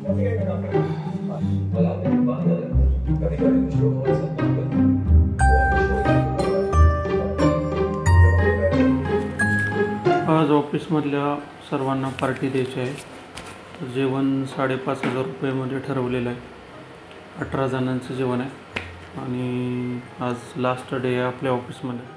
आज ऑफिसमधल्या सर्वांना पार्टी द्यायची आहे. जेवण 5,500 रुपयामध्ये ठरवलेलं आहे. 18 जणांचं जेवण आहे आणि आज लास्ट डे आहे आपल्या ऑफिसमध्ये.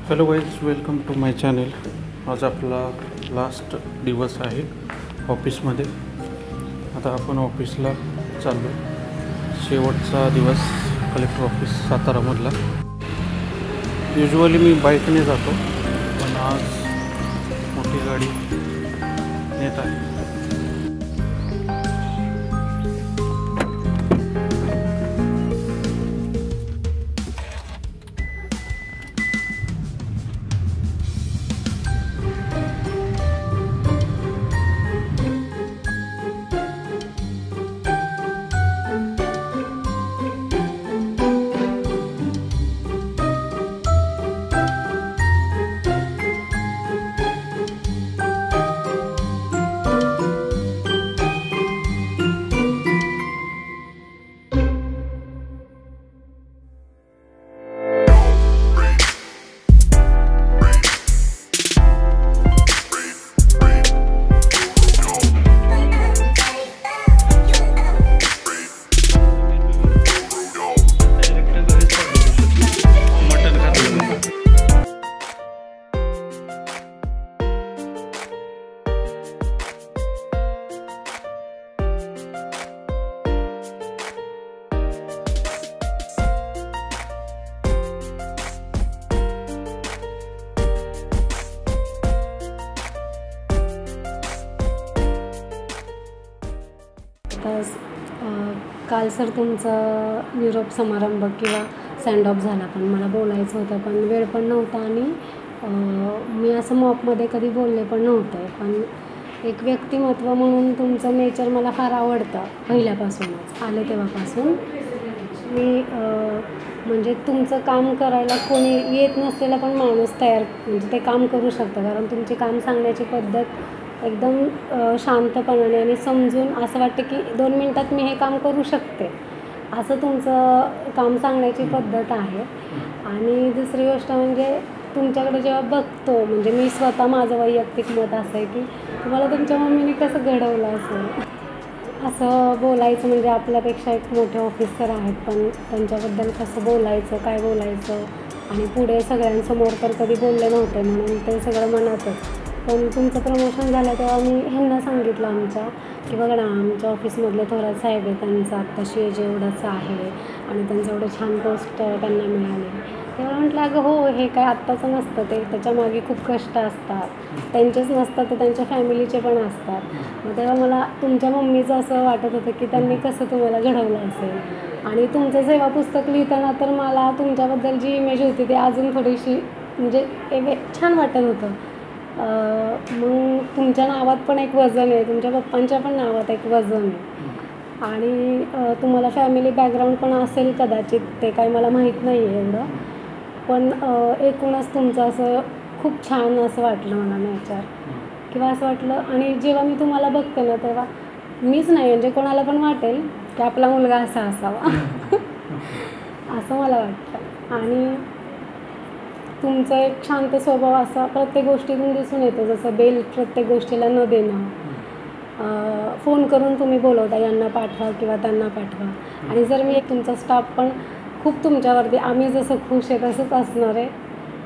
Hello guys, welcome to my channel. आज आपला लास्ट दिवस आहे ऑफिसमध्ये. आता आपण ऑफिसला चाललो. शेवटचा दिवस कलेक्टर ऑफिस सातारामधला. युजली मी बाईकने जातो, पण आज मोठी गाडी नेत आहे. काल सर तुमचा निरोप समारंभ किंवा सँड ऑफ झाला, पण मला बोलायचं होतं, पण वेळ पण नव्हता आणि मी असं मॉपमध्ये कधी बोलले पण नव्हते. पण एक व्यक्तिमत्व म्हणून तुमचं नेचर मला फार आवडतं पहिल्यापासूनच, आले तेव्हापासून. मी म्हणजे तुमचं काम करायला कोणी येत नसलेला पण माणूस तयार म्हणजे ते काम करू शकतं, कारण तुमची काम सांगण्याची पद्धत एकदम शांतपणाने आणि समजून असं वाटतं की 2 मिनटात मी हे काम करू शकते, असं तुमचं काम सांगण्याची पद्धत आहे. आणि दुसरी गोष्ट म्हणजे तुमच्याकडे जेव्हा बघतो, म्हणजे मी स्वतः माझं वैयक्तिक मत असं आहे की तुम्हाला तुमच्या मम्मीने कसं घडवलं असेल. असं बोलायचं म्हणजे आपल्यापेक्षा एक मोठे ऑफिसर आहेत, पण त्यांच्याबद्दल कसं बोलायचं, काय बोलायचं, आणि पुढे सगळ्यांसमोर तर कधी बोलले नव्हते म्हणून ते सगळं मनातच. पण तुमचं प्रमोशन झालं तेव्हा मी ह्यांना सांगितलं आमच्या की बघा ना, आमच्या ऑफिसमधले थोरात साहेब आहे, त्यांचं आत्ताशी एज एवढंच आहे आणि त्यांचं एवढं छान पोस्ट त्यांना मिळाले. तेव्हा म्हटलं अगं हो, हे काय आत्ताचं नसतं, ते त्याच्यामागे खूप कष्ट असतात, त्यांचेच नसतात तर त्यांच्या फॅमिलीचे पण असतात. मग तेव्हा मला तुमच्या मम्मीचं असं वाटत होतं की त्यांनी कसं तुम्हाला घडवलं असेल. आणि तुमचं सेवा पुस्तक लिहिताना तर मला तुमच्याबद्दल जी इमेज होती ती अजून थोडीशी म्हणजे छान वाटत होतं. मग तुमच्या नावात पण एक वजन आहे, तुमच्या पप्पांच्या पण नावात एक वजन आहे, आणि तुम्हाला फॅमिली बॅकग्राऊंड पण असेल कदाचित, ते काय मला माहीत नाही आहे एवढं. पण एकूणच तुमचं असं खूप छान असं वाटलं मला नेचर, किंवा असं वाटलं. आणि जेव्हा मी तुम्हाला बघते ना, तेव्हा मीच नाही म्हणजे कोणाला पण वाटेल की आपला मुलगा असा असावा असं मला वाटतं. आणि तुमचा एक शांत स्वभाव असा प्रत्येक गोष्टीतून दिसून येतो, जसं बेल प्रत्येक गोष्टीला न देणं, फोन करून तुम्ही बोलवता यांना पाठवा किंवा त्यांना पाठवा. आणि जर मी तुमचा स्टाफ पण खूप तुमच्यावरती, आम्ही जसं खुश आहे तसंच असणार आहे,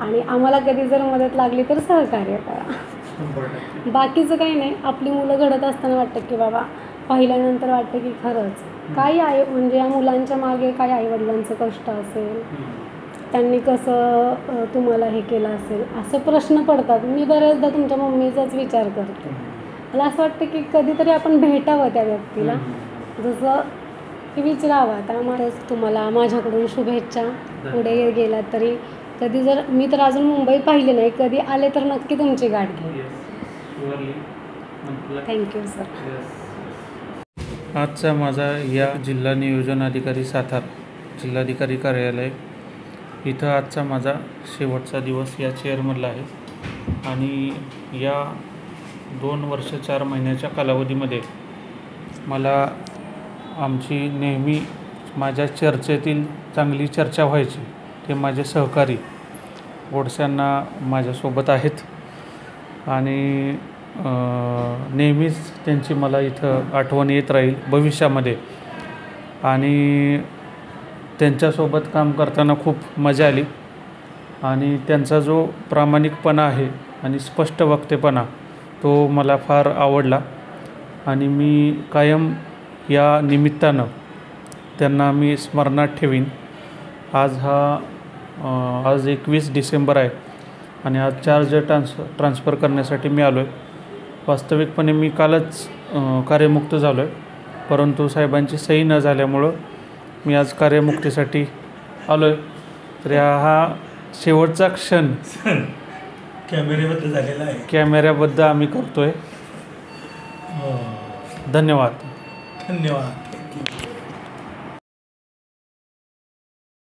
आणि आम्हाला कधी जर मदत लागली तर सहकार्य करा. बाकीचं काही नाही. आपली मुलं घडत असताना वाटतं की बाबा, पाहिल्यानंतर वाटतं की खरंच काही आहे, म्हणजे या मुलांच्या मागे काही आईवडिलांचं कष्ट असेल, त्यांनी कसं तुम्हाला हे केलं असेल, असं प्रश्न पडतात. मी बऱ्याचदा तुमच्या मम्मीचाच विचार करते. मला असं वाटतं की कधीतरी आपण भेटावं त्या व्यक्तीला, जसं की विचारावं. त्यामुळे तुम्हाला माझ्याकडून शुभेच्छा. पुढे गेलात तरी कधी जर, मी तर अजून मुंबई पाहिली नाही, कधी आले तर नक्की तुमची गाठ घ्या. Thank you sir. आजचा माझा या जिल्हा नियोजन अधिकारी सातारा जिल्हाधिकारी कार्यालय इथं आजचा माझा शेवटचा दिवस या चेअरमधला आहे. आणि या 2 वर्ष 4 महिन्याच्या कालावधीमध्ये मला आमची नेहमी माझ्या चर्चेतील चांगली चर्चा व्हायची ते माझे सहकारी गोडस्यांना माझ्यासोबत आहेत आणि नेहमीच त्यांची मला इथं आठवण येत राहील भविष्यामध्ये. आणि त्यांच्यासोबत काम करताना खूप मजा आली आणि त्यांचा जो प्रामाणिकपणा आहे आणि स्पष्ट वक्तेपणा तो मला फार आवडला. आणि मी कायम या निमित्तानं त्यांना मी स्मरणात ठेवीन. आज 21 डिसेंबर आहे आणि आज चार्ज ट्रान्सफर करण्यासाठी मी आलो आहे. वास्तविकपणे मी कालच कार्यमुक्त झालो आहे, परंतु साहेबांची सही न झाल्यामुळं मी आज कार्यमुक्तीसाठी आलो आहे. तर हा शेवटचा क्षण कॅमेऱ्याबद्दल झालेला आहे. कॅमेऱ्याबद्दल आम्ही करतो आहे. धन्यवाद. धन्यवाद.